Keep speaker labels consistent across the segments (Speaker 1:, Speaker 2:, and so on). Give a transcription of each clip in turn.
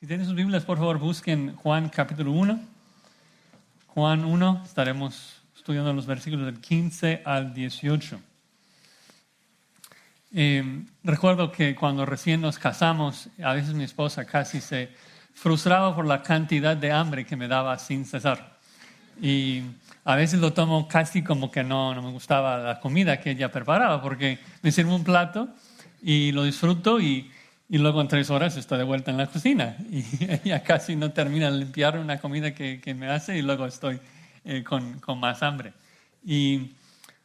Speaker 1: Si tienen sus Biblias, por favor, busquen Juan capítulo 1. Juan 1, estaremos estudiando los versículos del 15 al 18. Recuerdo que cuando recién nos casamos, a veces mi esposa casi se frustraba por la cantidad de hambre que me daba sin cesar. Y a veces lo tomo casi como que no me gustaba la comida que ella preparaba, porque me sirve un plato y lo disfruto y luego en 3 horas estoy de vuelta en la cocina. Y ella casi no termina de limpiar una comida que me hace y luego estoy con más hambre. Y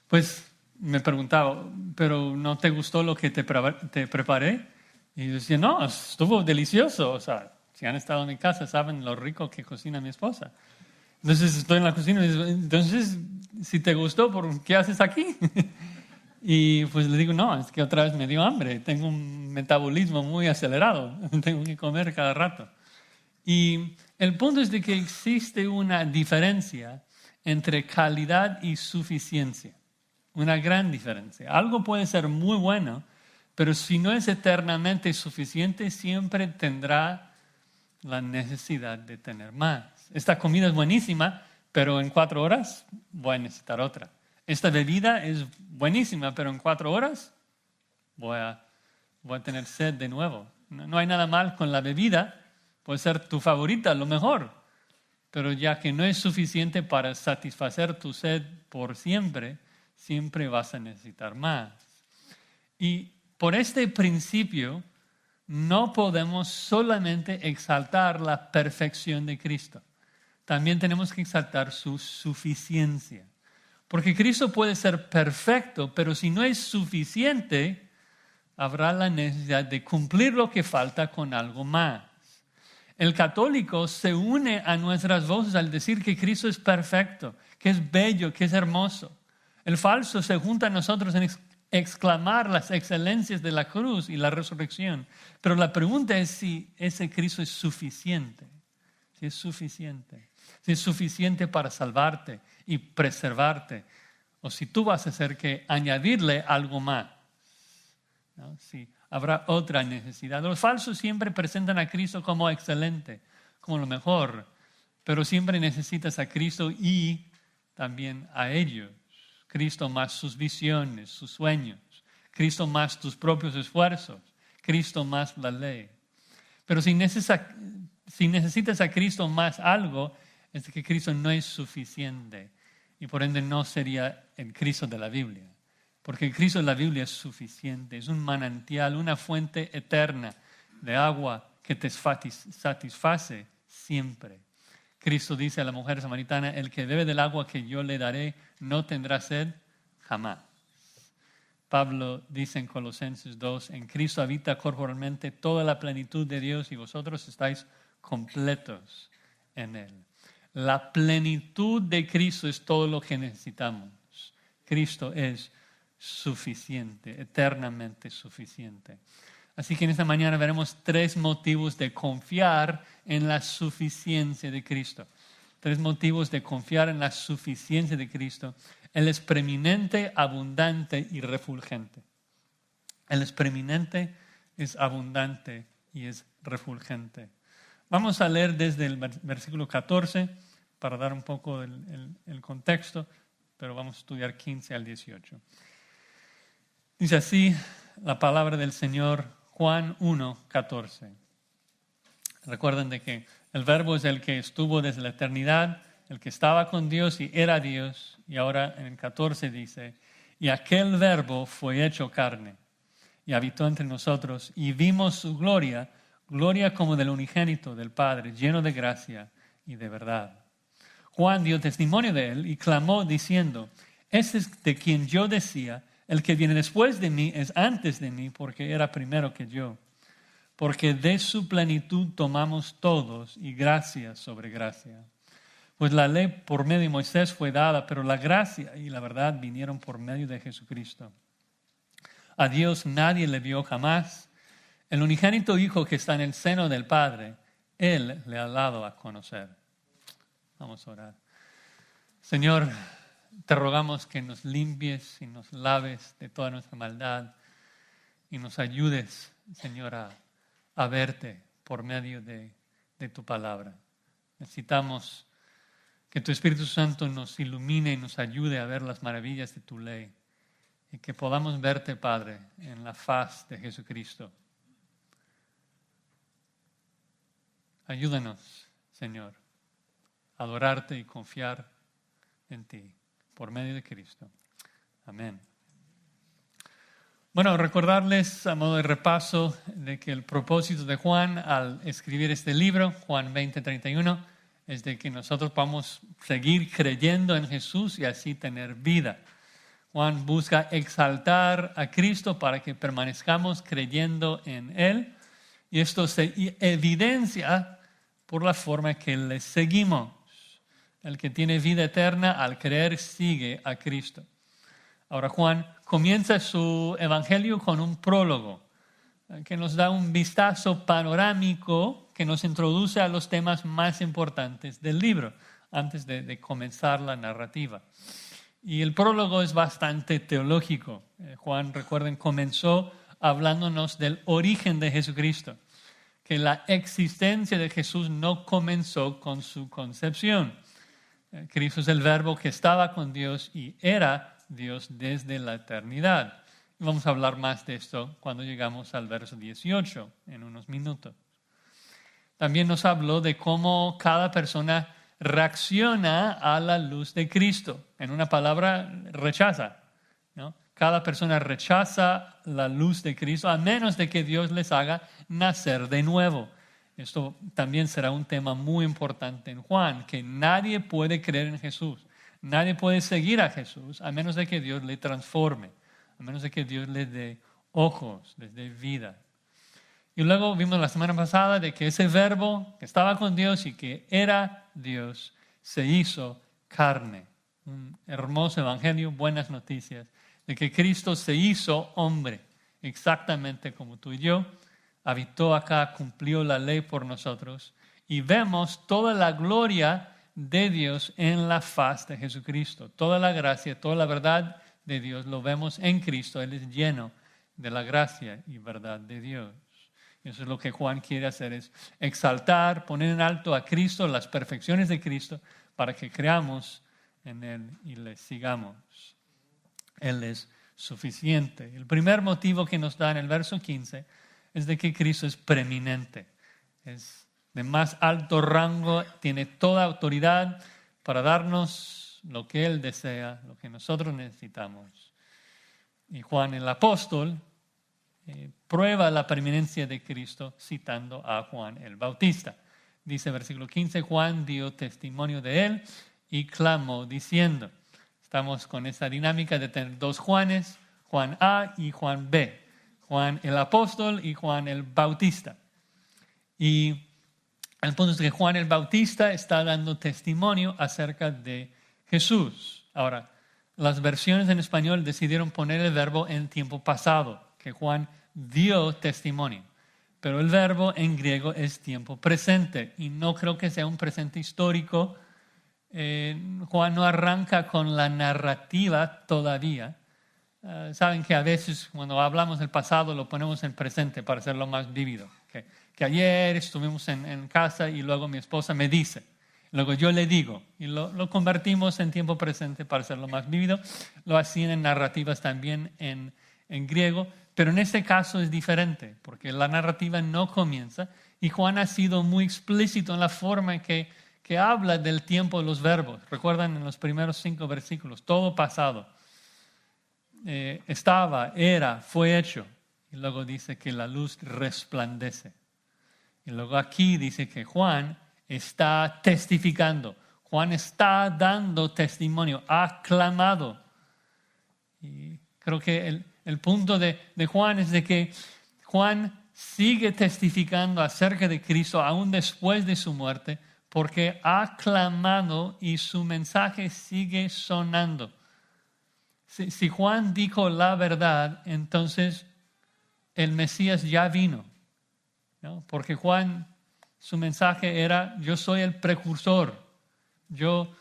Speaker 1: pues me preguntaba, ¿pero no te gustó lo que te preparé? Y yo decía, no, estuvo delicioso. O sea, si han estado en mi casa saben lo rico que cocina mi esposa. Entonces estoy en la cocina y digo, entonces, si te gustó, ¿por qué haces aquí? Y pues le digo, no, es que otra vez me dio hambre. Tengo un metabolismo muy acelerado. Tengo que comer cada rato. Y el punto es de que existe una diferencia entre calidad y suficiencia. Una gran diferencia. Algo puede ser muy bueno, pero si no es eternamente suficiente, siempre tendrá la necesidad de tener más. Esta comida es buenísima, pero en 4 horas voy a necesitar otra. Esta bebida es buenísima, pero en 4 horas voy a tener sed de nuevo. No hay nada mal con la bebida, puede ser tu favorita, lo mejor, pero ya que no es suficiente para satisfacer tu sed por siempre, siempre vas a necesitar más. Y por este principio, no podemos solamente exaltar la perfección de Cristo. También tenemos que exaltar su suficiencia. Porque Cristo puede ser perfecto, pero si no es suficiente, habrá la necesidad de cumplir lo que falta con algo más. El católico se une a nuestras voces al decir que Cristo es perfecto, que es bello, que es hermoso. El falso se junta a nosotros en exclamar las excelencias de la cruz y la resurrección. Pero la pregunta es si ese Cristo es suficiente. Si es suficiente. Si es suficiente para salvarte y preservarte. O si tú vas a hacer que añadirle algo más. ¿No? Si habrá otra necesidad. Los falsos siempre presentan a Cristo como excelente, como lo mejor. Pero siempre necesitas a Cristo y también a ellos. Cristo más sus visiones, sus sueños. Cristo más tus propios esfuerzos. Cristo más la ley. Pero si necesitas a Cristo más algo, es que Cristo no es suficiente. Y por ende no sería el Cristo de la Biblia. Porque el Cristo de la Biblia es suficiente. Es un manantial, una fuente eterna de agua que te satisface siempre. Cristo dice a la mujer samaritana, el que bebe del agua que yo le daré no tendrá sed jamás. Pablo dice en Colosenses 2, en Cristo habita corporalmente toda la plenitud de Dios y vosotros estáis completos en Él. La plenitud de Cristo es todo lo que necesitamos. Cristo es suficiente, eternamente suficiente. Así que en esta mañana veremos 3 motivos de confiar en la suficiencia de Cristo. 3 motivos de confiar en la suficiencia de Cristo. Él es preeminente, abundante y refulgente. Él es preeminente, es abundante y es refulgente. Vamos a leer desde el versículo 14 para dar un poco el contexto, pero vamos a estudiar 15 al 18. Dice así la palabra del Señor, Juan 1, 14. Recuerden de que el verbo es el que estuvo desde la eternidad, el que estaba con Dios y era Dios. Y ahora en el 14 dice, y aquel verbo fue hecho carne y habitó entre nosotros y vimos su gloria, gloria como del unigénito del Padre, lleno de gracia y de verdad. Juan dio testimonio de él y clamó diciendo, ese es de quien yo decía, el que viene después de mí es antes de mí porque era primero que yo. Porque de su plenitud tomamos todos y gracia sobre gracia. Pues la ley por medio de Moisés fue dada, pero la gracia y la verdad vinieron por medio de Jesucristo. A Dios nadie le vio jamás. El unigénito Hijo que está en el seno del Padre, Él le ha dado a conocer. Vamos a orar. Señor, te rogamos que nos limpies y nos laves de toda nuestra maldad y nos ayudes, Señor, a verte por medio de de tu palabra. Necesitamos que tu Espíritu Santo nos ilumine y nos ayude a ver las maravillas de tu ley y que podamos verte, Padre, en la faz de Jesucristo. Ayúdanos, Señor, a adorarte y confiar en ti por medio de Cristo. Amén. Bueno, recordarles a modo de repaso de que el propósito de Juan al escribir este libro, Juan 20:31, es de que nosotros podamos seguir creyendo en Jesús y así tener vida. Juan busca exaltar a Cristo para que permanezcamos creyendo en Él y esto se evidencia por la forma que le seguimos. El que tiene vida eterna al creer sigue a Cristo. Ahora Juan comienza su evangelio con un prólogo que nos da un vistazo panorámico que nos introduce a los temas más importantes del libro antes de comenzar la narrativa. Y el prólogo es bastante teológico. Juan, recuerden, comenzó hablándonos del origen de Jesucristo, que la existencia de Jesús no comenzó con su concepción. Cristo es el verbo que estaba con Dios y era Dios desde la eternidad. Y vamos a hablar más de esto cuando llegamos al verso 18 en unos minutos. También nos habló de cómo cada persona reacciona a la luz de Cristo. En una palabra, rechaza, ¿no? Cada persona rechaza la luz de Cristo a menos de que Dios les haga nacer de nuevo. Esto también será un tema muy importante en Juan, que nadie puede creer en Jesús. Nadie puede seguir a Jesús a menos de que Dios le transforme, a menos de que Dios le dé ojos, les dé vida. Y luego vimos la semana pasada de que ese verbo que estaba con Dios y que era Dios se hizo carne. Un hermoso evangelio, buenas noticias, de que Cristo se hizo hombre, exactamente como tú y yo. Habitó acá, cumplió la ley por nosotros y vemos toda la gloria de Dios en la faz de Jesucristo. Toda la gracia, toda la verdad de Dios lo vemos en Cristo. Él es lleno de la gracia y verdad de Dios. Eso es lo que Juan quiere hacer, es exaltar, poner en alto a Cristo, las perfecciones de Cristo, para que creamos en Él y le sigamos. Él es suficiente. El primer motivo que nos da en el verso 15 es de que Cristo es preeminente, es de más alto rango, tiene toda autoridad para darnos lo que Él desea, lo que nosotros necesitamos. Y Juan el apóstol prueba la preeminencia de Cristo citando a Juan el Bautista. Dice versículo 15, Juan dio testimonio de Él y clamó diciendo. Estamos con esta dinámica de tener dos Juanes, Juan A y Juan B. Juan el apóstol y Juan el Bautista. Y el punto es que Juan el Bautista está dando testimonio acerca de Jesús. Ahora, las versiones en español decidieron poner el verbo en tiempo pasado, que Juan dio testimonio. Pero el verbo en griego es tiempo presente y no creo que sea un presente histórico. Juan no arranca con la narrativa todavía. Saben que a veces cuando hablamos del pasado lo ponemos en presente para hacerlo más vívido. Que ayer estuvimos en casa y luego mi esposa me dice, luego yo le digo, y lo convertimos en tiempo presente para hacerlo más vívido. Lo hacían en narrativas también en griego, pero en este caso es diferente porque la narrativa no comienza y Juan ha sido muy explícito en la forma en que habla del tiempo de los verbos. Recuerdan en los primeros 5 versículos, todo pasado. Estaba, era, fue hecho. Y luego dice que la luz resplandece. Y luego aquí dice que Juan está testificando. Juan está dando testimonio, ha clamado. Y creo que el punto de Juan es de que Juan sigue testificando acerca de Cristo aún después de su muerte porque ha clamado y su mensaje sigue sonando. Si Juan dijo la verdad, entonces el Mesías ya vino, ¿no? Porque Juan, su mensaje era, yo soy el precursor, yo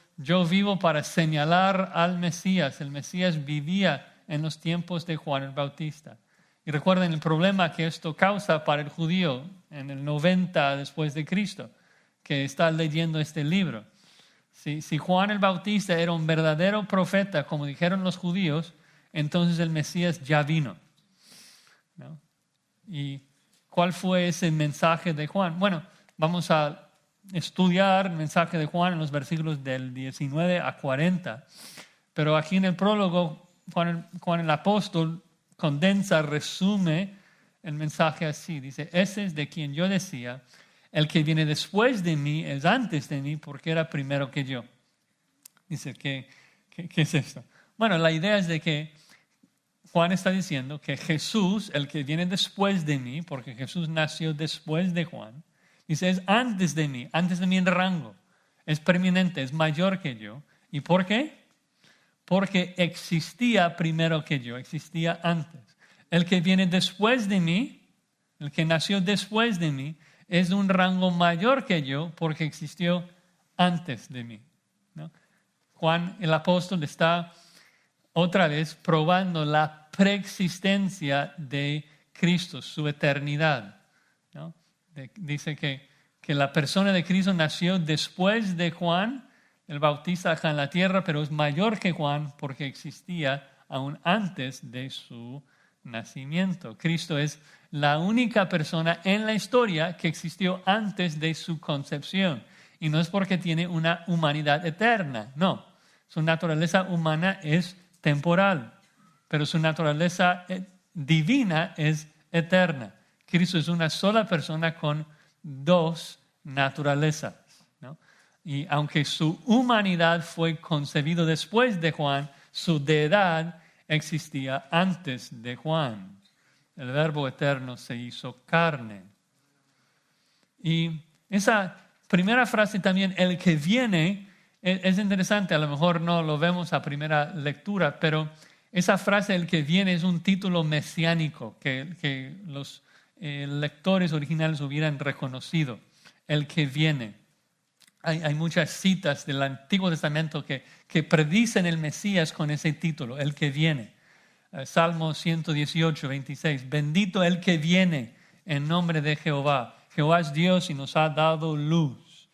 Speaker 1: vivo para señalar al Mesías. El Mesías vivía en los tiempos de Juan el Bautista. Y recuerden el problema que esto causa para el judío en el 90 después de Cristo. que está leyendo este libro. Si Juan el Bautista era un verdadero profeta, como dijeron los judíos, entonces el Mesías ya vino, ¿no? ¿Y cuál fue ese mensaje de Juan? Bueno, vamos a estudiar el mensaje de Juan en los versículos del 19 a 40. Pero aquí en el prólogo, Juan el apóstol condensa, resume el mensaje así. Dice, ese es de quien yo decía, el que viene después de mí es antes de mí porque era primero que yo. Dice, ¿qué es esto? Bueno, la idea es de que Juan está diciendo que Jesús, el que viene después de mí, porque Jesús nació después de Juan, dice, es antes de mí en rango, es preeminente, es mayor que yo. ¿Y por qué? Porque existía primero que yo, existía antes. El que viene después de mí, el que nació después de mí, es de un rango mayor que yo porque existió antes de mí, ¿no? Juan el apóstol está otra vez probando la preexistencia de Cristo, su eternidad, ¿no? Dice que la persona de Cristo nació después de Juan el Bautista acá en la tierra, pero es mayor que Juan porque existía aún antes de su nacimiento. Cristo es la única persona en la historia que existió antes de su concepción. Y no es porque tiene una humanidad eterna, no. Su naturaleza humana es temporal, pero su naturaleza divina es eterna. Cristo es una sola persona con dos naturalezas, ¿no? Y aunque su humanidad fue concebido después de Juan, su deidad existía antes de Juan. El Verbo eterno se hizo carne. Y esa primera frase también, el que viene, es interesante. A lo mejor no lo vemos a primera lectura, pero esa frase, el que viene, es un título mesiánico que los lectores originales hubieran reconocido. El que viene. Hay muchas citas del Antiguo Testamento que predicen el Mesías con ese título, el que viene. Salmo 118, 26. Bendito el que viene en nombre de Jehová. Jehová es Dios y nos ha dado luz.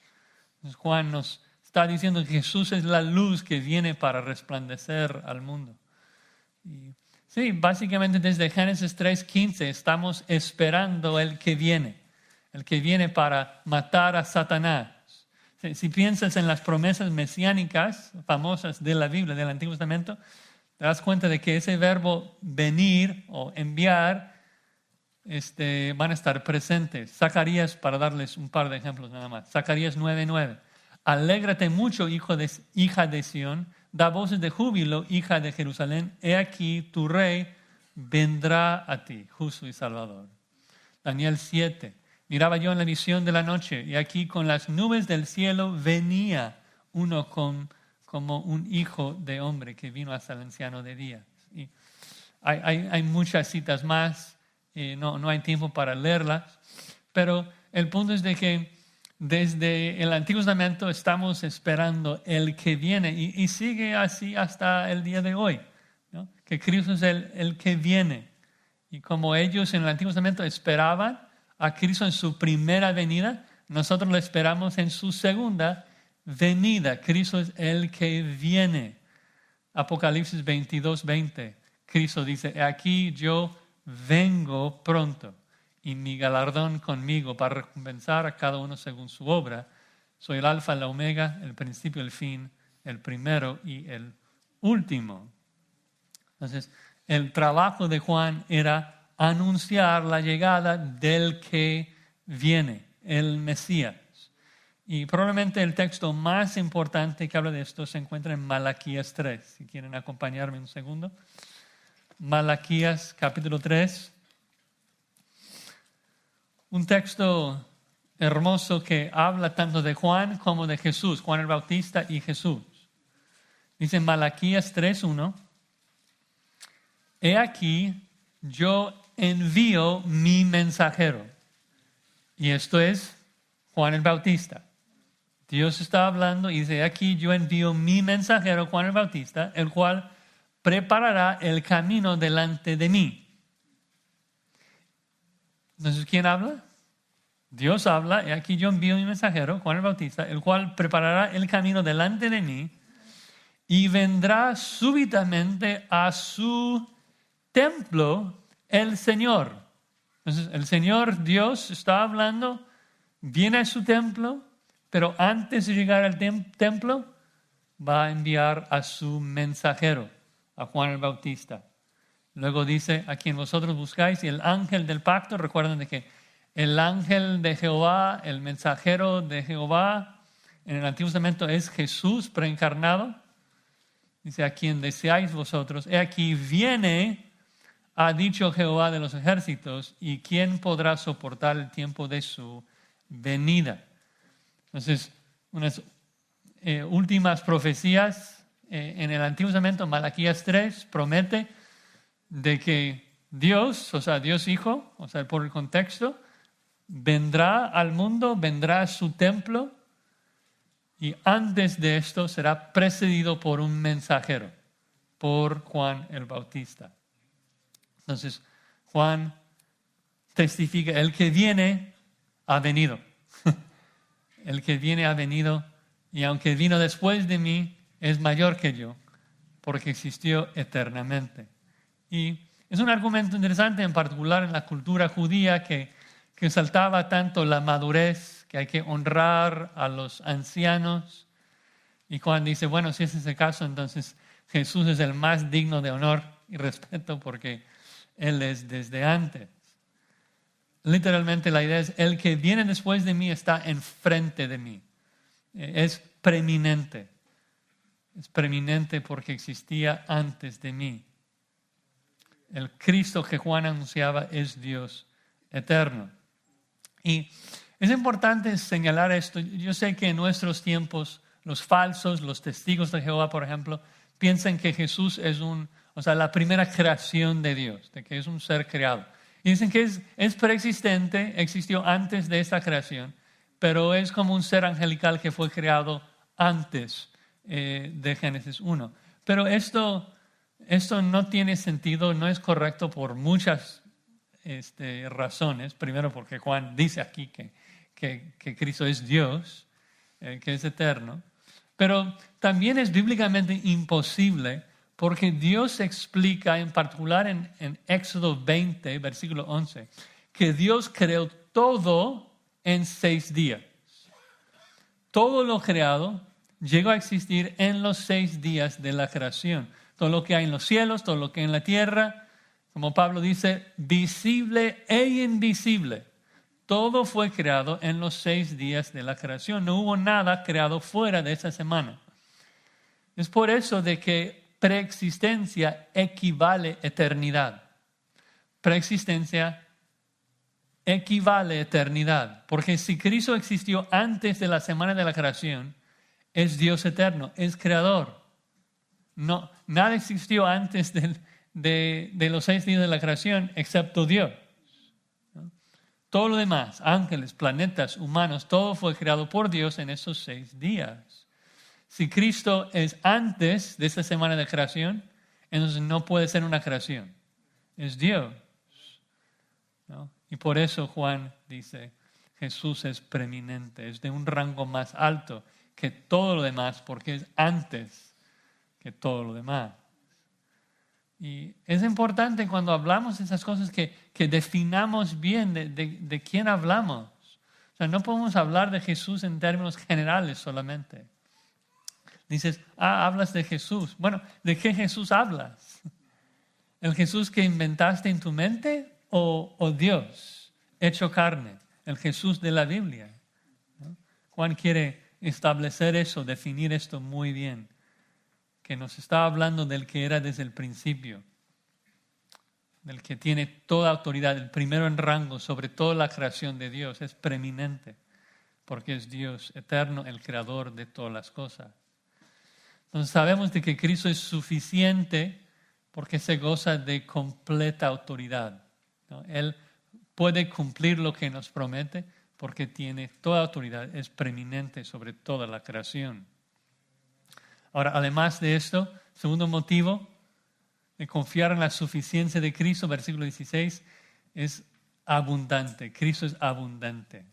Speaker 1: Entonces Juan nos está diciendo que Jesús es la luz que viene para resplandecer al mundo. Y sí, básicamente desde Génesis 3:15 estamos esperando el que viene para matar a Satanás. Si piensas en las promesas mesiánicas famosas de la Biblia, del Antiguo Testamento, te das cuenta de que ese verbo venir o enviar van a estar presentes. Zacarías, para darles un par de ejemplos nada más. Zacarías 9:9. Alégrate mucho, hija de Sión, da voces de júbilo, hija de Jerusalén. He aquí, tu rey vendrá a ti, justo y salvador. Daniel 7. Miraba yo en la visión de la noche, y aquí con las nubes del cielo venía uno como un hijo de hombre que vino hasta el anciano de días. Y hay muchas citas más, no hay tiempo para leerlas, pero el punto es de que desde el Antiguo Testamento estamos esperando el que viene y sigue así hasta el día de hoy, ¿no? Que Cristo es el que viene. Y como ellos en el Antiguo Testamento esperaban a Cristo en su primera venida, nosotros lo esperamos en su segunda venida. Cristo es el que viene. Apocalipsis 22:20. Cristo dice, aquí yo vengo pronto y mi galardón conmigo para recompensar a cada uno según su obra. Soy el alfa, la omega, el principio, el fin, el primero y el último. Entonces, el trabajo de Juan era anunciar la llegada del que viene, el Mesías. Y probablemente el texto más importante que habla de esto se encuentra en Malaquías 3. Si quieren acompañarme un segundo. Malaquías capítulo 3. Un texto hermoso que habla tanto de Juan como de Jesús, Juan el Bautista y Jesús. Dice Malaquías 3:1. He aquí, yo envío mi mensajero. Y esto es Juan el Bautista. Dios está hablando y dice, aquí yo envío mi mensajero, Juan el Bautista, el cual preparará el camino delante de mí. Entonces, ¿quién habla? Dios habla, y aquí yo envío mi mensajero, Juan el Bautista, el cual preparará el camino delante de mí y vendrá súbitamente a su templo el Señor. Entonces, el Señor Dios está hablando, viene a su templo, pero antes de llegar al templo, va a enviar a su mensajero, a Juan el Bautista. Luego dice, a quien vosotros buscáis, y el ángel del pacto, recuerden de que el ángel de Jehová, el mensajero de Jehová, en el Antiguo Testamento es Jesús preencarnado. Dice, a quien deseáis vosotros, he aquí viene, ha dicho Jehová de los ejércitos, y quién podrá soportar el tiempo de su venida. Entonces, unas últimas profecías en el Antiguo Testamento, Malaquías 3, promete de que Dios, o sea, Dios Hijo, o sea, por el contexto, vendrá al mundo, vendrá a su templo, y antes de esto será precedido por un mensajero, por Juan el Bautista. Entonces, Juan testifica, el que viene ha venido. El que viene ha venido, y aunque vino después de mí, es mayor que yo, porque existió eternamente. Y es un argumento interesante, en particular en la cultura judía, que exaltaba tanto la madurez, que hay que honrar a los ancianos. Y Juan dice, bueno, si ese es el caso, entonces Jesús es el más digno de honor y respeto porque Él es desde antes. Literalmente la idea es, el que viene después de mí está enfrente de mí. Es preeminente. Es preeminente porque existía antes de mí. El Cristo que Juan anunciaba es Dios eterno. Y es importante señalar esto. Yo sé que en nuestros tiempos los falsos, los testigos de Jehová, por ejemplo, piensan que Jesús es la primera creación de Dios, de que es un ser creado. Y dicen que es preexistente, existió antes de esta creación, pero es como un ser angelical que fue creado antes de Génesis 1. Pero esto no tiene sentido, no es correcto por muchas razones. Primero porque Juan dice aquí que Cristo es Dios, que es eterno. Pero también es bíblicamente imposible porque Dios explica, en particular en Éxodo 20, versículo 11, que Dios creó todo en 6 días. Todo lo creado llegó a existir en los 6 días de la creación. Todo lo que hay en los cielos, todo lo que hay en la tierra, como Pablo dice, visible e invisible. Todo fue creado en los 6 días de la creación. No hubo nada creado fuera de esa semana. Es por eso de que preexistencia equivale a eternidad. Preexistencia equivale a eternidad. Porque si Cristo existió antes de la semana de la creación, es Dios eterno, es creador. No, nada existió antes de los 6 días de la creación excepto Dios. Todo lo demás, ángeles, planetas, humanos, todo fue creado por Dios en esos 6 días. Si Cristo es antes de esa semana de creación, entonces no puede ser una creación. Es Dios, ¿no? Y por eso Juan dice, Jesús es preeminente, es de un rango más alto que todo lo demás, porque es antes que todo lo demás. Y es importante cuando hablamos de esas cosas que definamos bien de quién hablamos. O sea, no podemos hablar de Jesús en términos generales solamente. Dices, hablas de Jesús. Bueno, ¿de qué Jesús hablas? ¿El Jesús que inventaste en tu mente o Dios hecho carne? El Jesús de la Biblia, ¿no? Juan quiere establecer eso, definir esto muy bien. Que nos está hablando del que era desde el principio, del que tiene toda autoridad, el primero en rango sobre toda la creación de Dios, es preeminente, porque es Dios eterno, el creador de todas las cosas. Entonces sabemos de que Cristo es suficiente porque se goza de completa autoridad, ¿no? Él puede cumplir lo que nos promete porque tiene toda autoridad, es preeminente sobre toda la creación. Ahora, además de esto, segundo motivo de confiar en la suficiencia de Cristo, versículo 16, es abundante. Cristo es abundante.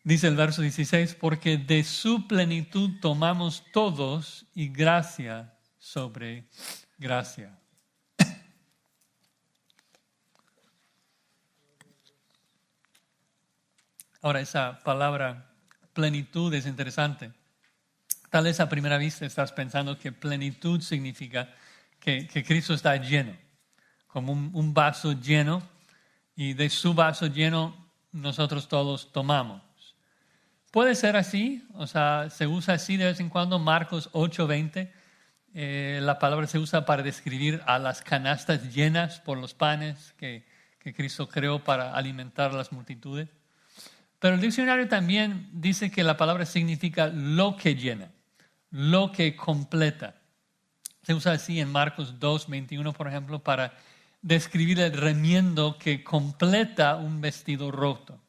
Speaker 1: Dice el verso 16, porque de su plenitud tomamos todos y gracia sobre gracia. Ahora, esa palabra plenitud es interesante. Tal vez a primera vista estás pensando que plenitud significa que Cristo está lleno, como un vaso lleno, y de su vaso lleno nosotros todos tomamos. Puede ser así, o sea, se usa así de vez en cuando. Marcos 8:20, la palabra se usa para describir a las canastas llenas por los panes que Cristo creó para alimentar a las multitudes. Pero el diccionario también dice que la palabra significa lo que llena, lo que completa. Se usa así en Marcos 2:21, por ejemplo, para describir el remiendo que completa un vestido roto.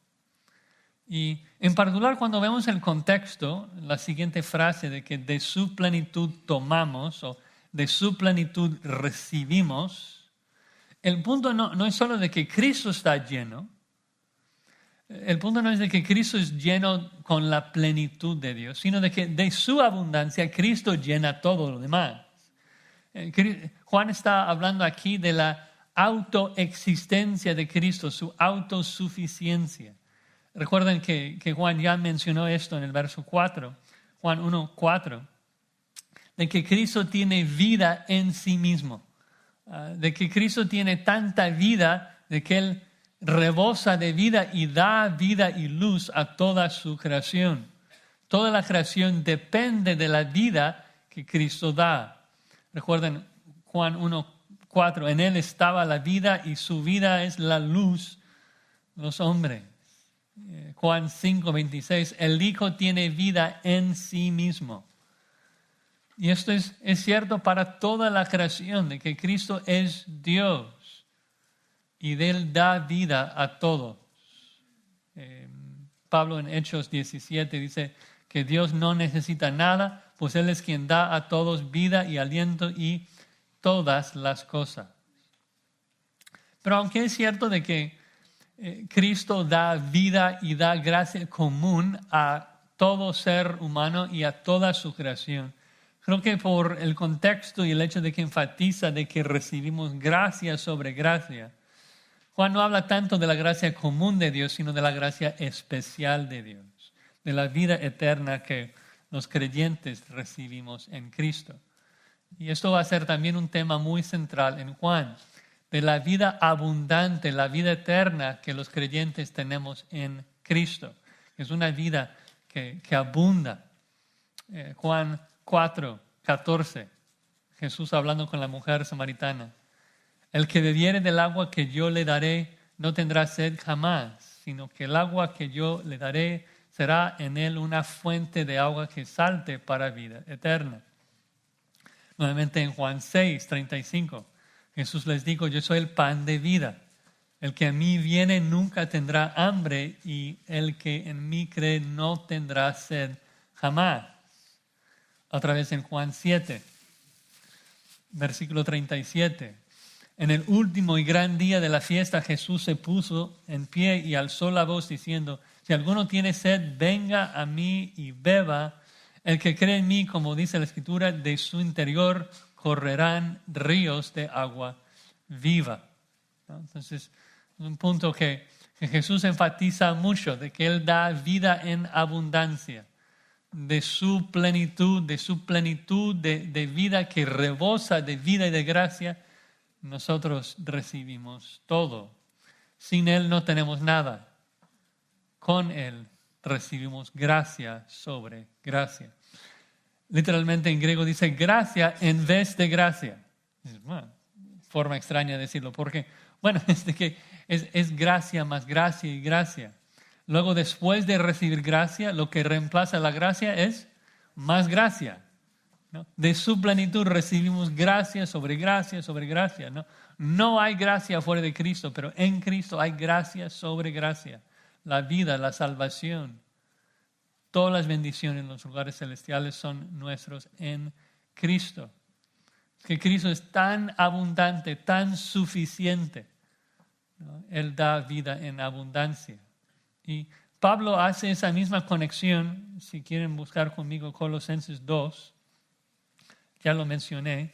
Speaker 1: Y en particular cuando vemos el contexto, la siguiente frase de que de su plenitud tomamos o de su plenitud recibimos, el punto no es solo de que Cristo está lleno. El punto no es de que Cristo es lleno con la plenitud de Dios, sino de que de su abundancia Cristo llena todo lo demás. Juan está hablando aquí de la autoexistencia de Cristo, su autosuficiencia. Recuerden que Juan ya mencionó esto en el verso 4, Juan 1:4, de que Cristo tiene vida en sí mismo, de que Cristo tiene tanta vida de que Él rebosa de vida y da vida y luz a toda su creación. Toda la creación depende de la vida que Cristo da. Recuerden Juan 1:4, en Él estaba la vida y su vida es la luz de los hombres. Juan 5:26, el Hijo tiene vida en sí mismo. Y esto es cierto para toda la creación, de que Cristo es Dios y de Él da vida a todos. Pablo en Hechos 17 dice que Dios no necesita nada, pues Él es quien da a todos vida y aliento y todas las cosas. Pero aunque es cierto de que Cristo da vida y da gracia común a todo ser humano y a toda su creación, creo que por el contexto y el hecho de que enfatiza de que recibimos gracia sobre gracia, Juan no habla tanto de la gracia común de Dios, sino de la gracia especial de Dios, de la vida eterna que los creyentes recibimos en Cristo. Y esto va a ser también un tema muy central en Juan, de la vida abundante, la vida eterna que los creyentes tenemos en Cristo. Es una vida que abunda. Juan 4:14, Jesús hablando con la mujer samaritana. El que bebiere del agua que yo le daré no tendrá sed jamás, sino que el agua que yo le daré será en él una fuente de agua que salte para vida eterna. Nuevamente en Juan 6:35, Jesús les dijo, yo soy el pan de vida. El que a mí viene nunca tendrá hambre y el que en mí cree no tendrá sed jamás. Otra vez en Juan 7, versículo 37. En el último y gran día de la fiesta, Jesús se puso en pie y alzó la voz diciendo, si alguno tiene sed, venga a mí y beba. El que cree en mí, como dice la Escritura, de su interior correrán ríos de agua viva. ¿No? Entonces, es un punto que Jesús enfatiza mucho, de que Él da vida en abundancia, de su plenitud de vida que rebosa de vida y de gracia. Nosotros recibimos todo. Sin Él no tenemos nada. Con Él recibimos gracia sobre gracia. Literalmente en griego dice gracia en vez de gracia. Bueno, forma extraña de decirlo, porque, bueno, es de que es gracia más gracia y gracia. Luego, después de recibir gracia, lo que reemplaza la gracia es más gracia. ¿No? De su plenitud recibimos gracia sobre gracia sobre gracia. No hay gracia fuera de Cristo, pero en Cristo hay gracia sobre gracia. La vida, la salvación, todas las bendiciones en los lugares celestiales son nuestros en Cristo. Que Cristo es tan abundante, tan suficiente, ¿no? Él da vida en abundancia. Y Pablo hace esa misma conexión, si quieren buscar conmigo Colosenses 2, ya lo mencioné,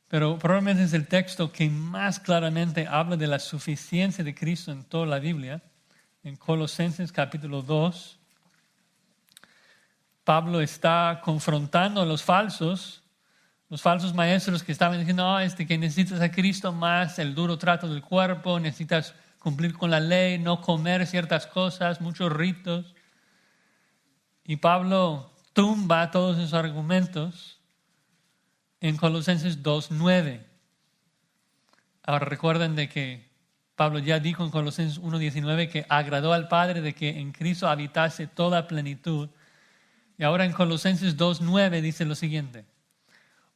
Speaker 1: pero probablemente es el texto que más claramente habla de la suficiencia de Cristo en toda la Biblia. En Colosenses capítulo 2, Pablo está confrontando a los falsos maestros que estaban diciendo, que necesitas a Cristo más el duro trato del cuerpo, necesitas cumplir con la ley, no comer ciertas cosas, muchos ritos. Y Pablo tumba todos esos argumentos en Colosenses 2:9. Ahora recuerden de que Pablo ya dijo en Colosenses 1:19 que agradó al Padre de que en Cristo habitase toda plenitud. Y ahora en Colosenses 2:9 dice lo siguiente: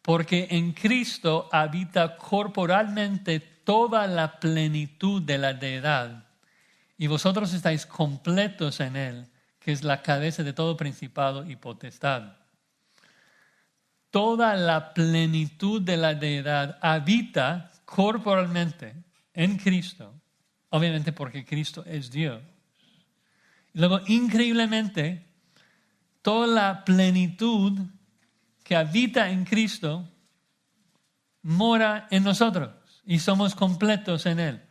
Speaker 1: porque en Cristo habita corporalmente toda la plenitud de la deidad, y vosotros estáis completos en Él, que es la cabeza de todo principado y potestad. Toda la plenitud de la deidad habita corporalmente en Cristo, obviamente porque Cristo es Dios. Y luego, increíblemente, toda la plenitud que habita en Cristo mora en nosotros y somos completos en Él.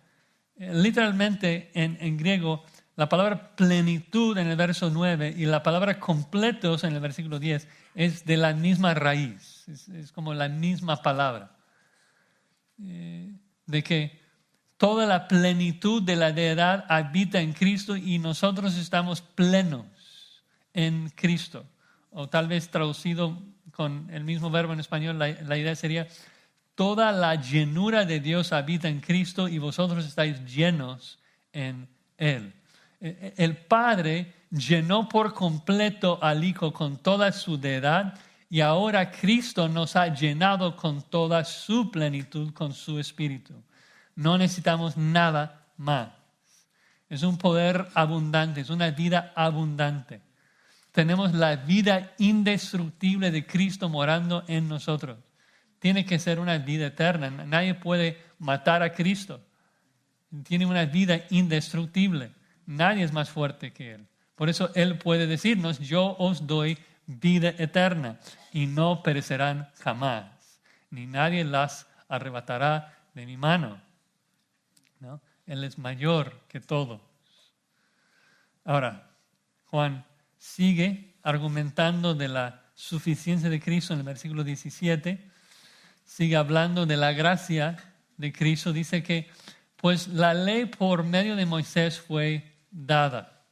Speaker 1: Literalmente en griego, la palabra plenitud en el verso 9 y la palabra completos en el versículo 10 es de la misma raíz, es como la misma palabra. De que toda la plenitud de la deidad habita en Cristo y nosotros estamos plenos en Cristo. O tal vez traducido con el mismo verbo en español, la idea sería: toda la llenura de Dios habita en Cristo y vosotros estáis llenos en Él. El Padre llenó por completo al Hijo con toda su deidad y ahora Cristo nos ha llenado con toda su plenitud, con su Espíritu. No necesitamos nada más. Es un poder abundante, es una vida abundante. Tenemos la vida indestructible de Cristo morando en nosotros. Tiene que ser una vida eterna. Nadie puede matar a Cristo. Tiene una vida indestructible. Nadie es más fuerte que Él. Por eso Él puede decirnos: yo os doy vida eterna y no perecerán jamás, ni nadie las arrebatará de mi mano. ¿No? Él es mayor que todo. Ahora, Juan sigue argumentando de la suficiencia de Cristo en el versículo 17. Sigue hablando de la gracia de Cristo. Dice que pues la ley por medio de Moisés fue dada.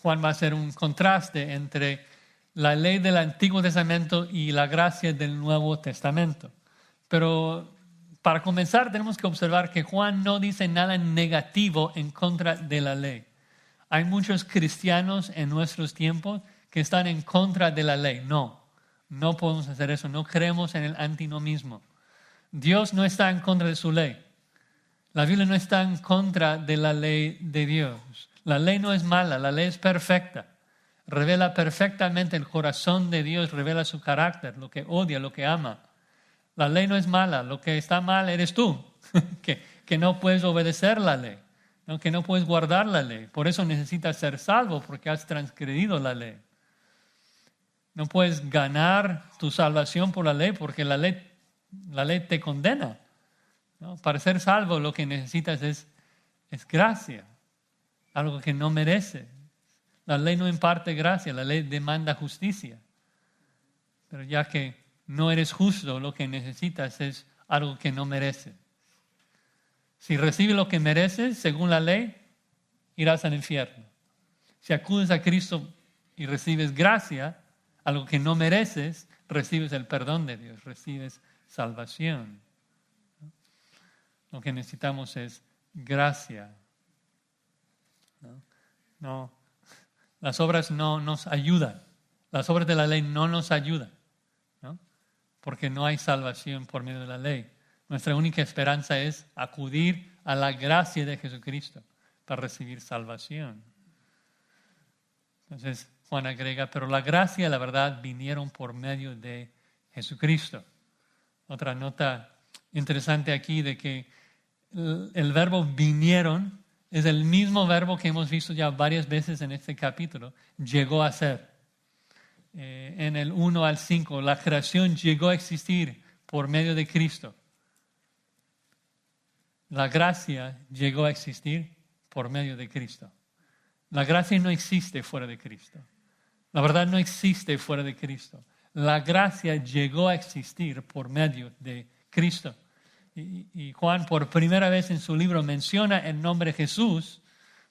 Speaker 1: Juan va a hacer un contraste entre la ley del Antiguo Testamento y la gracia del Nuevo Testamento. Pero para comenzar tenemos que observar que Juan no dice nada negativo en contra de la ley. Hay muchos cristianos en nuestros tiempos que están en contra de la ley. No podemos hacer eso. No creemos en el antinomismo. Dios no está en contra de su ley. La Biblia no está en contra de la ley de Dios. La ley no es mala, la ley es perfecta. Revela perfectamente el corazón de Dios, revela su carácter, lo que odia, lo que ama. La ley no es mala, lo que está mal eres tú, que no puedes obedecer la ley, ¿no? Que no puedes guardar la ley. Por eso necesitas ser salvo, porque has transgredido la ley. No puedes ganar tu salvación por la ley, porque la ley te condena, ¿no? Para ser salvo lo que necesitas es gracia, algo que no mereces. La ley no imparte gracia, la ley demanda justicia. Pero ya que no eres justo, lo que necesitas es algo que no mereces. Si recibes lo que mereces, según la ley, irás al infierno. Si acudes a Cristo y recibes gracia, algo que no mereces, recibes el perdón de Dios, recibes salvación. Lo que necesitamos es gracia. No, las obras no nos ayudan. Las obras de la ley no nos ayudan, ¿no? Porque no hay salvación por medio de la ley. Nuestra única esperanza es acudir a la gracia de Jesucristo para recibir salvación. Entonces Juan agrega: pero la gracia y la verdad vinieron por medio de Jesucristo. Otra nota interesante aquí de que el verbo vinieron es el mismo verbo que hemos visto ya varias veces en este capítulo, llegó a ser. En el 1 al 5, la creación llegó a existir por medio de Cristo. La gracia llegó a existir por medio de Cristo. La gracia no existe fuera de Cristo. La verdad no existe fuera de Cristo. La gracia llegó a existir por medio de Cristo. Y Juan por primera vez en su libro menciona el nombre Jesús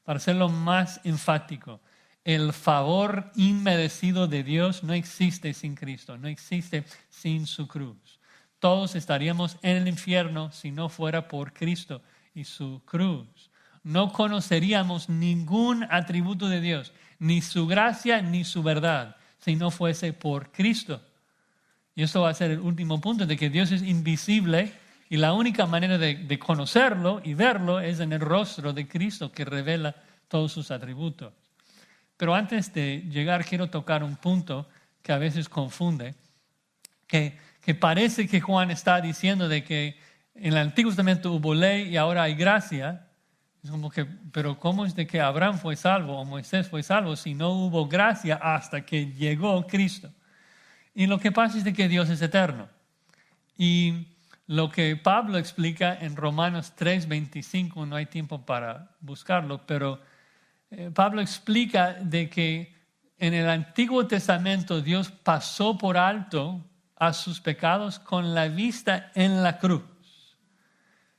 Speaker 1: para hacerlo más enfático. El favor inmerecido de Dios no existe sin Cristo, no existe sin su cruz. Todos estaríamos en el infierno si no fuera por Cristo y su cruz. No conoceríamos ningún atributo de Dios, ni su gracia ni su verdad, si no fuese por Cristo. Y esto va a ser el último punto, de que Dios es invisible y la única manera de conocerlo y verlo es en el rostro de Cristo, que revela todos sus atributos. Pero antes de llegar, quiero tocar un punto que a veces confunde, que parece que Juan está diciendo de que en el Antiguo Testamento hubo ley y ahora hay gracia. Es como que, pero ¿cómo es de que Abraham fue salvo o Moisés fue salvo si no hubo gracia hasta que llegó Cristo? Y lo que pasa es de que Dios es eterno. Y lo que Pablo explica en Romanos 3:25, no hay tiempo para buscarlo, pero Pablo explica de que en el Antiguo Testamento Dios pasó por alto a sus pecados con la vista en la cruz.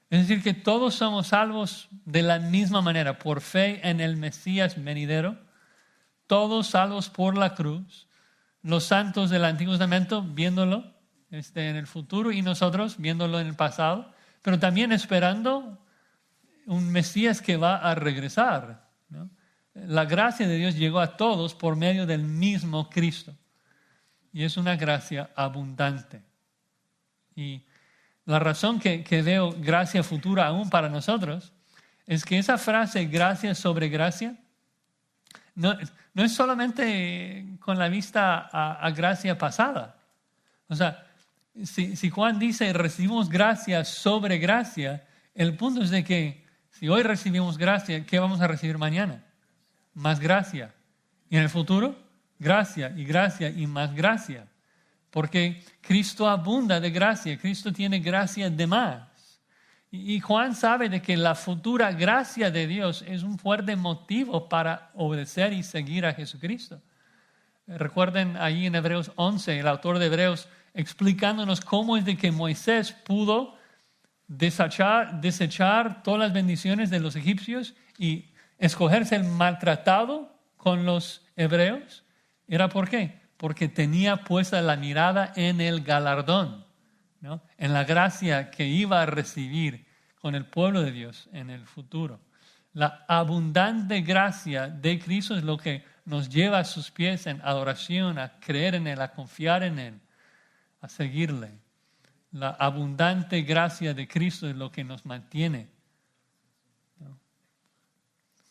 Speaker 1: Es decir, que todos somos salvos de la misma manera, por fe en el Mesías venidero, todos salvos por la cruz, los santos del Antiguo Testamento viéndolo en el futuro y nosotros viéndolo en el pasado, pero también esperando un Mesías que va a regresar, ¿no? La gracia de Dios llegó a todos por medio del mismo Cristo. Y es una gracia abundante. Y la razón que veo gracia futura aún para nosotros es que esa frase, gracia sobre gracia, no es solamente con la vista a gracia pasada. O sea, si Juan dice recibimos gracia sobre gracia, el punto es de que si hoy recibimos gracia, ¿qué vamos a recibir mañana? Más gracia. Y en el futuro, gracia y más gracia. Porque Cristo abunda de gracia, Cristo tiene gracia de más. Y Juan sabe de que la futura gracia de Dios es un fuerte motivo para obedecer y seguir a Jesucristo. Recuerden ahí en Hebreos 11, el autor de Hebreos explicándonos cómo es de que Moisés pudo desechar todas las bendiciones de los egipcios y escogerse el maltratado con los hebreos. ¿Era por qué? Porque tenía puesta la mirada en el galardón, ¿no? En la gracia que iba a recibir con el pueblo de Dios en el futuro. La abundante gracia de Cristo es lo que nos lleva a sus pies en adoración, a creer en Él, a confiar en Él, a seguirle. La abundante gracia de Cristo es lo que nos mantiene, ¿no?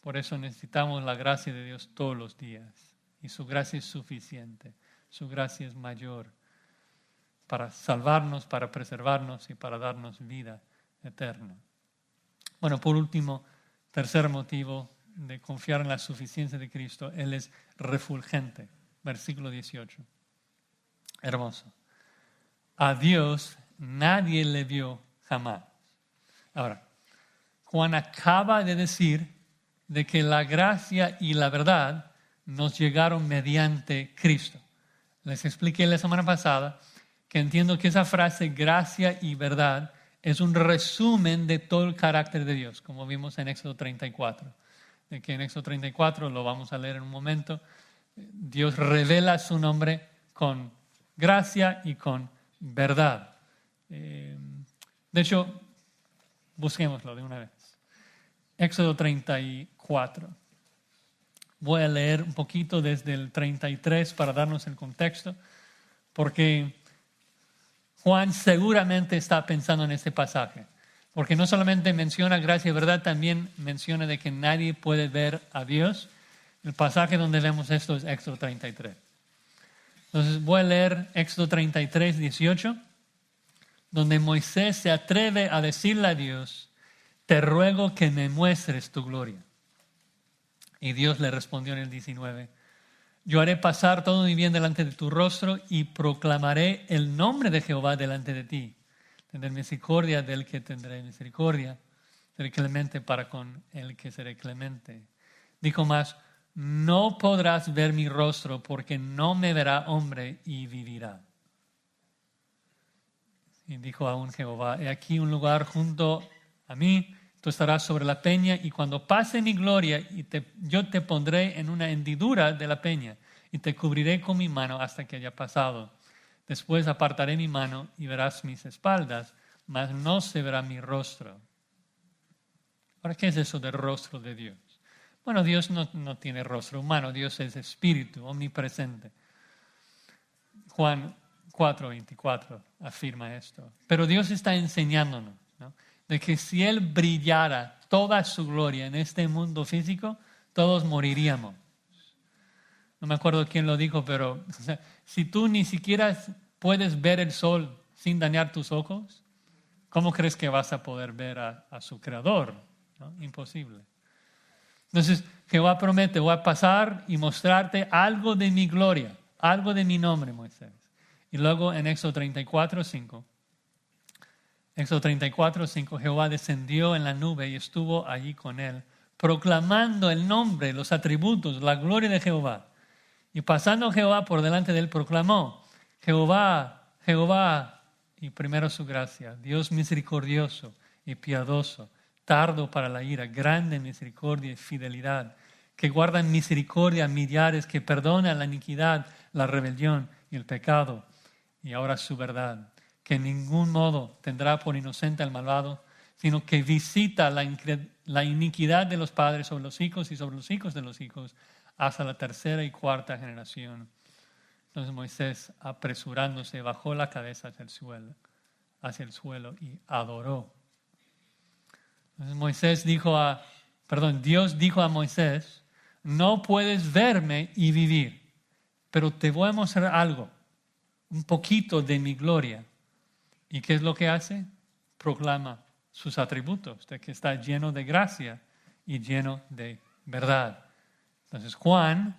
Speaker 1: Por eso necesitamos la gracia de Dios todos los días. Y su gracia es suficiente. Su gracia es mayor para salvarnos, para preservarnos y para darnos vida eterna. Bueno, por último, tercer motivo de confiar en la suficiencia de Cristo, Él es refulgente. Versículo 18. Hermoso. A Dios nadie le vio jamás. Ahora, Juan acaba de decir de que la gracia y la verdad nos llegaron mediante Cristo. Les expliqué la semana pasada que entiendo que esa frase gracia y verdad es un resumen de todo el carácter de Dios, como vimos en Éxodo 34. De que en Éxodo 34, lo vamos a leer en un momento, Dios revela su nombre con gracia y con verdad. De hecho, busquémoslo de una vez. Éxodo 34. Voy a leer un poquito desde el 33 para darnos el contexto, porque Juan seguramente está pensando en este pasaje, porque no solamente menciona gracia y verdad, también menciona de que nadie puede ver a Dios. El pasaje donde vemos esto es Éxodo 33. Entonces voy a leer Éxodo 33, 18, donde Moisés se atreve a decirle a Dios: te ruego que me muestres tu gloria. Y Dios le respondió en el 19, yo haré pasar todo mi bien delante de tu rostro y proclamaré el nombre de Jehová delante de ti. Tendré misericordia del que tendré misericordia, seré clemente para con el que seré clemente. Dijo más, no podrás ver mi rostro porque no me verá hombre y vivirá. Y dijo aún Jehová, he aquí un lugar junto a mí, tú estarás sobre la peña y cuando pase mi gloria yo te pondré en una hendidura de la peña y te cubriré con mi mano hasta que haya pasado. Después apartaré mi mano y verás mis espaldas, mas no se verá mi rostro. ¿Ahora qué es eso del rostro de Dios? Bueno, Dios no tiene rostro humano, Dios es espíritu, omnipresente. Juan 4:24 afirma esto. Pero Dios está enseñándonos, ¿no?, de que si Él brillara toda su gloria en este mundo físico, todos moriríamos. No me acuerdo quién lo dijo, pero si tú ni siquiera puedes ver el sol sin dañar tus ojos, ¿cómo crees que vas a poder ver a su creador? ¿No? Imposible. Entonces, Jehová promete, voy a pasar y mostrarte algo de mi gloria, algo de mi nombre, Moisés. Y luego en Éxodo 34:5, Jehová descendió en la nube y estuvo allí con él, proclamando el nombre, los atributos, la gloria de Jehová. Y pasando Jehová por delante de él, proclamó, Jehová, Jehová, y primero su gracia, Dios misericordioso y piadoso, tardo para la ira, grande en misericordia y fidelidad, que guarda en misericordia a millares, que perdona la iniquidad, la rebelión y el pecado, y ahora su verdad, que en ningún modo tendrá por inocente al malvado, sino que visita la iniquidad de los padres sobre los hijos y sobre los hijos de los hijos, hasta la tercera y cuarta generación. Entonces Moisés, apresurándose, bajó la cabeza hacia el suelo y adoró. Entonces Dios dijo a Moisés, no puedes verme y vivir, pero te voy a mostrar algo, un poquito de mi gloria. ¿Y qué es lo que hace? Proclama sus atributos, de que está lleno de gracia y lleno de verdad. Entonces Juan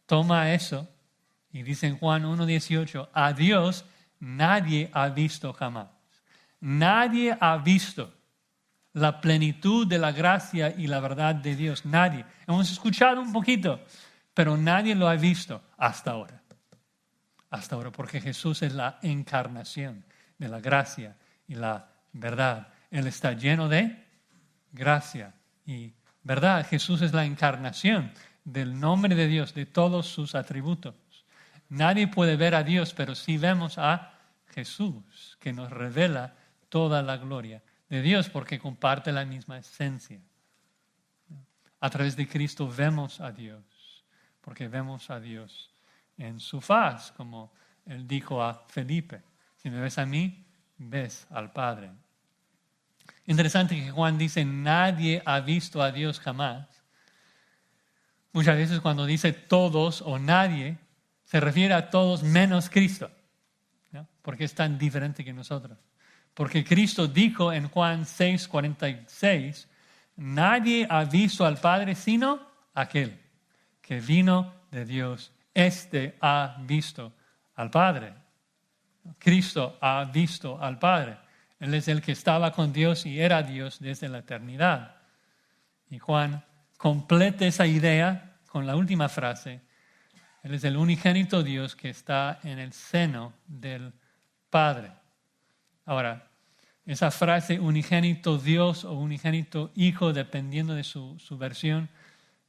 Speaker 1: toma eso y dice en Juan 1:18, a Dios nadie ha visto jamás. Nadie ha visto la plenitud de la gracia y la verdad de Dios. Nadie. Hemos escuchado un poquito, pero nadie lo ha visto hasta ahora. Hasta ahora, porque Jesús es la encarnación de la gracia y la verdad. Él está lleno de gracia y verdad. Jesús es la encarnación del nombre de Dios, de todos sus atributos. Nadie puede ver a Dios, pero sí vemos a Jesús, que nos revela toda la gloria de Dios, porque comparte la misma esencia. A través de Cristo vemos a Dios, porque vemos a Dios en su faz, como Él dijo a Felipe, si me ves a mí, ves al Padre. Interesante que Juan dice, nadie ha visto a Dios jamás. Muchas veces cuando dice todos o nadie, se refiere a todos menos Cristo, ¿no? Porque es tan diferente que nosotros. Porque Cristo dijo en Juan 6:46, nadie ha visto al Padre sino aquel que vino de Dios. Este ha visto al Padre. Cristo ha visto al Padre. Él es el que estaba con Dios y era Dios desde la eternidad. Y Juan completa esa idea con la última frase. Él es el unigénito Dios que está en el seno del Padre. Ahora, esa frase unigénito Dios o unigénito Hijo, dependiendo de su versión,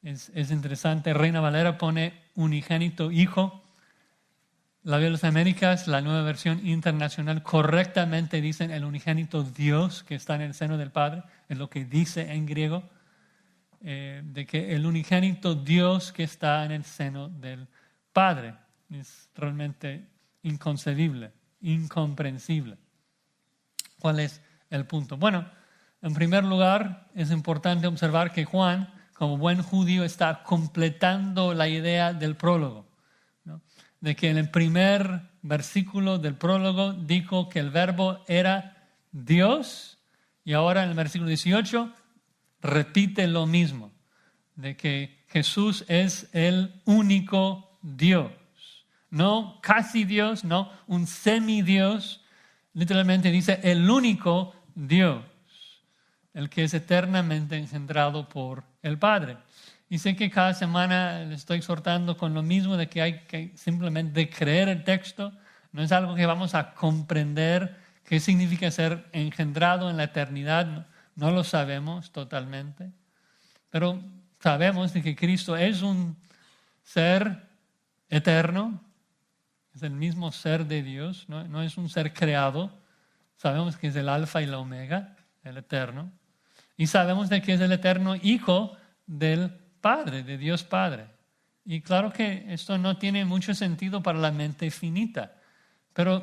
Speaker 1: es interesante. Reina Valera pone unigénito Hijo. La Biblia de las Américas, la nueva versión internacional, correctamente dicen el unigénito Dios que está en el seno del Padre, es lo que dice en griego, de que el unigénito Dios que está en el seno del Padre es realmente inconcebible, incomprensible. ¿Cuál es el punto? Bueno, en primer lugar, es importante observar que Juan, como buen judío, está completando la idea del prólogo, ¿no? De que en el primer versículo del prólogo dijo que el verbo era Dios y ahora en el versículo 18 repite lo mismo. de que Jesús es el único Dios. No casi Dios, no un semidios. Literalmente dice el único Dios, el que es eternamente engendrado por el Padre. Y sé que cada semana le estoy exhortando con lo mismo de que hay que simplemente creer el texto. No es algo que vamos a comprender qué significa ser engendrado en la eternidad. No lo sabemos totalmente. Pero sabemos de que Cristo es un ser eterno. Es el mismo ser de Dios. No es un ser creado. Sabemos que es el alfa y la omega, el eterno. Y sabemos de que es el eterno Hijo del Padre, de Dios Padre. Y claro que esto no tiene mucho sentido para la mente finita, pero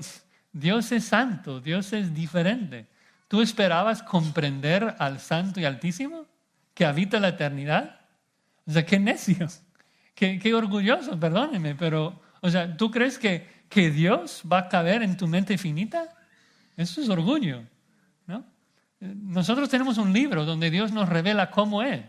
Speaker 1: Dios es santo, Dios es diferente. ¿Tú esperabas comprender al Santo y Altísimo que habita la eternidad? O sea, qué necio, qué orgulloso, perdóneme, pero, o sea, ¿tú crees que Dios va a caber en tu mente finita? Eso es orgullo, ¿no? Nosotros tenemos un libro donde Dios nos revela cómo es.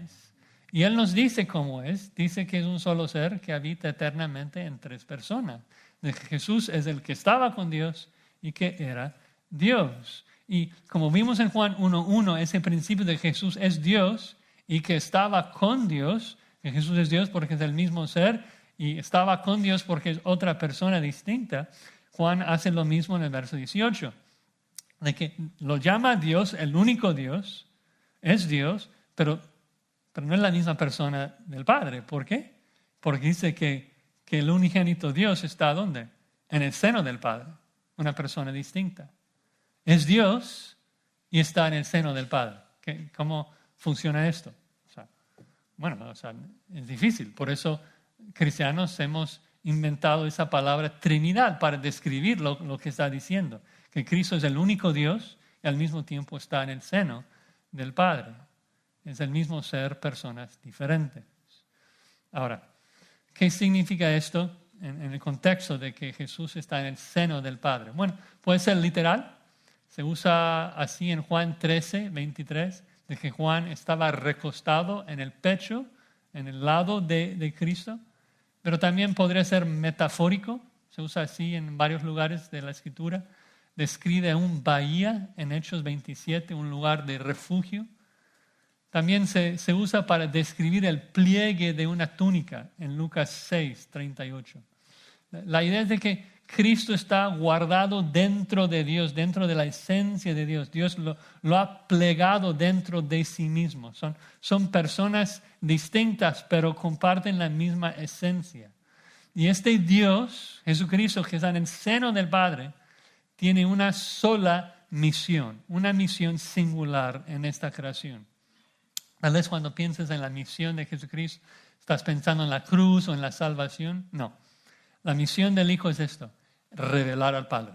Speaker 1: Y Él nos dice cómo es. Dice que es un solo ser que habita eternamente en tres personas. De que Jesús es el que estaba con Dios y que era Dios. Y como vimos en Juan 1:1, ese principio de Jesús es Dios y que estaba con Dios, que Jesús es Dios porque es el mismo ser y estaba con Dios porque es otra persona distinta. Juan hace lo mismo en el verso 18, de que lo llama Dios, el único Dios, es Dios, pero no es la misma persona del Padre. ¿Por qué? Porque dice que el unigénito Dios está ¿dónde? En el seno del Padre, una persona distinta. Es Dios y está en el seno del Padre. ¿Cómo funciona esto? Es difícil. Por eso cristianos hemos inventado esa palabra Trinidad para describir lo que está diciendo. Que Cristo es el único Dios y al mismo tiempo está en el seno del Padre. Es el mismo ser, personas diferentes. Ahora, ¿qué significa esto en el contexto de que Jesús está en el seno del Padre? Bueno, puede ser literal. Se usa así en Juan 13:23, de que Juan estaba recostado en el pecho, en el lado de Cristo. Pero también podría ser metafórico. Se usa así en varios lugares de la Escritura. Describe un bahía en Hechos 27, un lugar de refugio. También se usa para describir el pliegue de una túnica en Lucas 6:38. La idea es de que Cristo está guardado dentro de Dios, dentro de la esencia de Dios. Dios lo ha plegado dentro de sí mismo. Son personas distintas, pero comparten la misma esencia. Y este Dios, Jesucristo, que está en el seno del Padre, tiene una sola misión, una misión singular en esta creación. Tal vez cuando piensas en la misión de Jesucristo, ¿estás pensando en la cruz o en la salvación? No. La misión del Hijo es esto: revelar al Padre.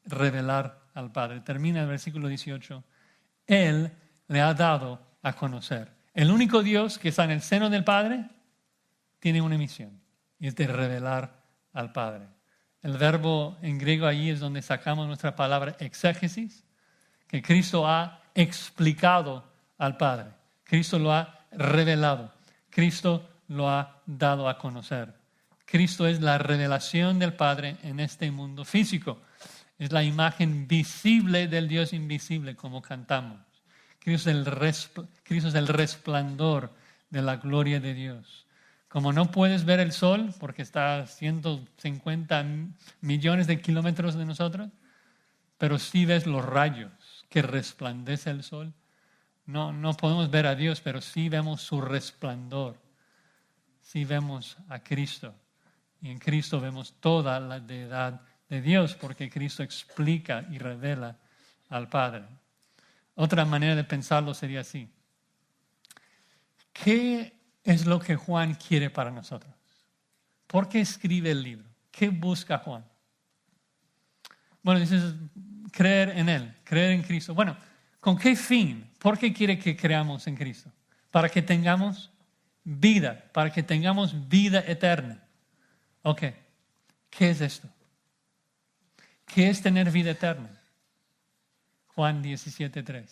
Speaker 1: Revelar al Padre. Termina el versículo 18. Él le ha dado a conocer. El único Dios que está en el seno del Padre tiene una misión, y es de revelar al Padre. El verbo en griego allí es donde sacamos nuestra palabra exégesis, que Cristo ha explicado al Padre. Cristo lo ha revelado. Cristo lo ha dado a conocer. Cristo es la revelación del Padre en este mundo físico. Es la imagen visible del Dios invisible, como cantamos. Cristo es el resplandor de la gloria de Dios. Como no puedes ver el sol porque está a 150 millones de kilómetros de nosotros, pero sí ves los rayos que resplandece el sol. No podemos ver a Dios, pero sí vemos su resplandor. Sí vemos a Cristo. Y en Cristo vemos toda la deidad de Dios, porque Cristo explica y revela al Padre. Otra manera de pensarlo sería así: ¿qué es lo que Juan quiere para nosotros? ¿Por qué escribe el libro? ¿Qué busca Juan? Bueno, dices creer en Él, creer en Cristo. Bueno, ¿con qué fin? ¿Por qué quiere que creamos en Cristo? Para que tengamos vida, para que tengamos vida eterna. Ok, ¿qué es esto? ¿Qué es tener vida eterna? Juan 17:3.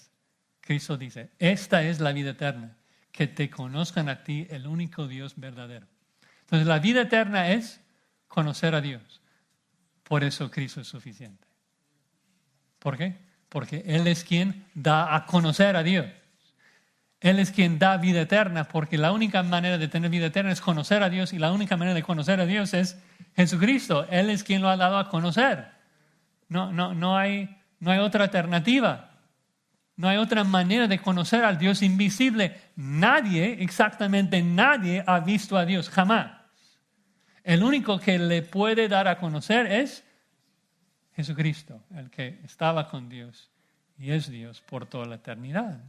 Speaker 1: Cristo dice: esta es la vida eterna, que te conozcan a ti, el único Dios verdadero. Entonces la vida eterna es conocer a Dios. Por eso Cristo es suficiente. ¿Por qué? Porque Él es quien da a conocer a Dios. Él es quien da vida eterna, porque la única manera de tener vida eterna es conocer a Dios, y la única manera de conocer a Dios es Jesucristo. Él es quien lo ha dado a conocer. No hay otra alternativa. No hay otra manera de conocer al Dios invisible. Nadie, exactamente nadie, ha visto a Dios, jamás. El único que le puede dar a conocer es Jesucristo, el que estaba con Dios y es Dios por toda la eternidad.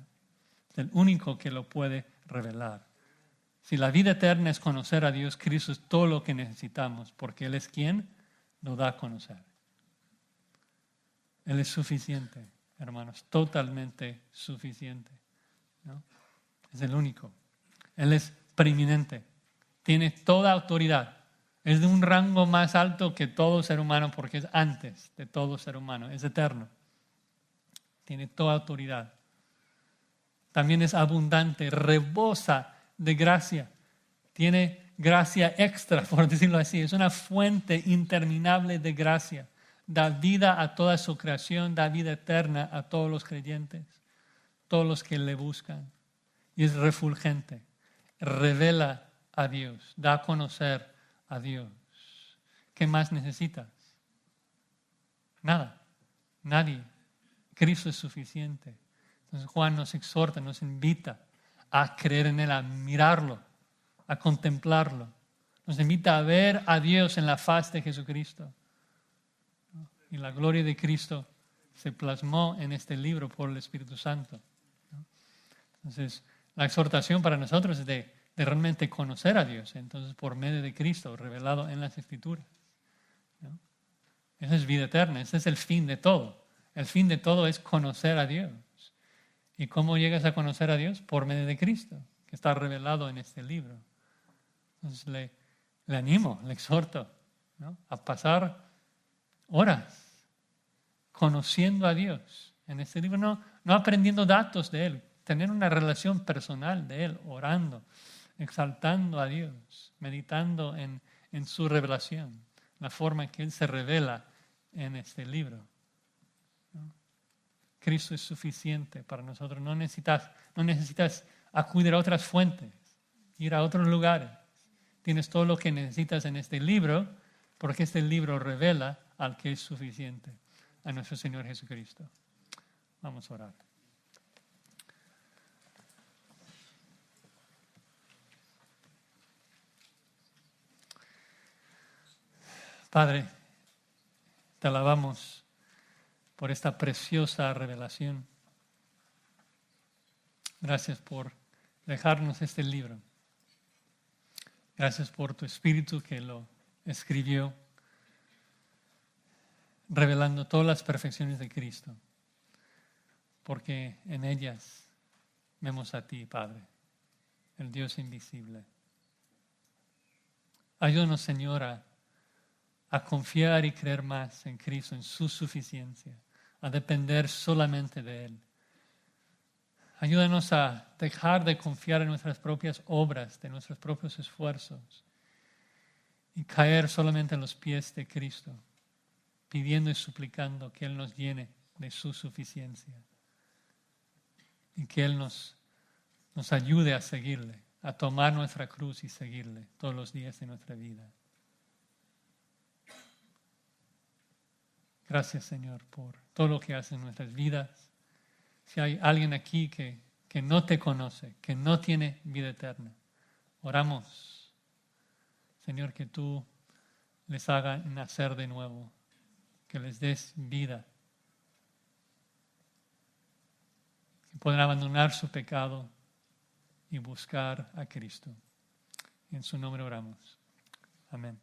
Speaker 1: Es el único que lo puede revelar. Si la vida eterna es conocer a Dios, Cristo es todo lo que necesitamos, porque Él es quien nos da a conocer. Él es suficiente, hermanos, totalmente suficiente, ¿no? Es el único. Él es preeminente, tiene toda autoridad. Es de un rango más alto que todo ser humano porque es antes de todo ser humano, es eterno. Tiene toda autoridad. También es abundante, rebosa de gracia. Tiene gracia extra, por decirlo así. Es una fuente interminable de gracia. Da vida a toda su creación, da vida eterna a todos los creyentes, todos los que le buscan. Y es refulgente. Revela a Dios, da a conocer a Dios. ¿Qué más necesitas? Nada, nadie. Cristo es suficiente. Entonces Juan nos exhorta, nos invita a creer en Él, a mirarlo, a contemplarlo. Nos invita a ver a Dios en la faz de Jesucristo. Y la gloria de Cristo se plasmó en este libro por el Espíritu Santo. Entonces, la exhortación para nosotros es de realmente conocer a Dios, entonces por medio de Cristo revelado en las Escrituras, ¿no? Esa es vida eterna, ese es el fin de todo. El fin de todo es conocer a Dios. ¿Y cómo llegas a conocer a Dios? Por medio de Cristo, que está revelado en este libro. Entonces le animo, le exhorto, ¿no?, a pasar horas conociendo a Dios en este libro, no aprendiendo datos de Él, tener una relación personal de Él, orando, exaltando a Dios, meditando en su revelación, la forma en que Él se revela en este libro, ¿no? Cristo es suficiente para nosotros. No necesitas acudir a otras fuentes, ir a otros lugares. Tienes todo lo que necesitas en este libro, porque este libro revela al que es suficiente, a nuestro Señor Jesucristo. Vamos a orar. Padre, te alabamos por esta preciosa revelación. Gracias por dejarnos este libro. Gracias por tu Espíritu que lo escribió, revelando todas las perfecciones de Cristo, porque en ellas vemos a ti, Padre, el Dios invisible. Ayúdanos, Señor, a confiar y creer más en Cristo, en su suficiencia, a depender solamente de Él. Ayúdanos a dejar de confiar en nuestras propias obras, de nuestros propios esfuerzos, y caer solamente en los pies de Cristo, pidiendo y suplicando que Él nos llene de su suficiencia y que Él nos ayude a seguirle, a tomar nuestra cruz y seguirle todos los días de nuestra vida. Gracias, Señor, por todo lo que haces en nuestras vidas. Si hay alguien aquí que no te conoce, que no tiene vida eterna, oramos, Señor, que tú les hagas nacer de nuevo, que les des vida, que puedan abandonar su pecado y buscar a Cristo. En su nombre oramos. Amén.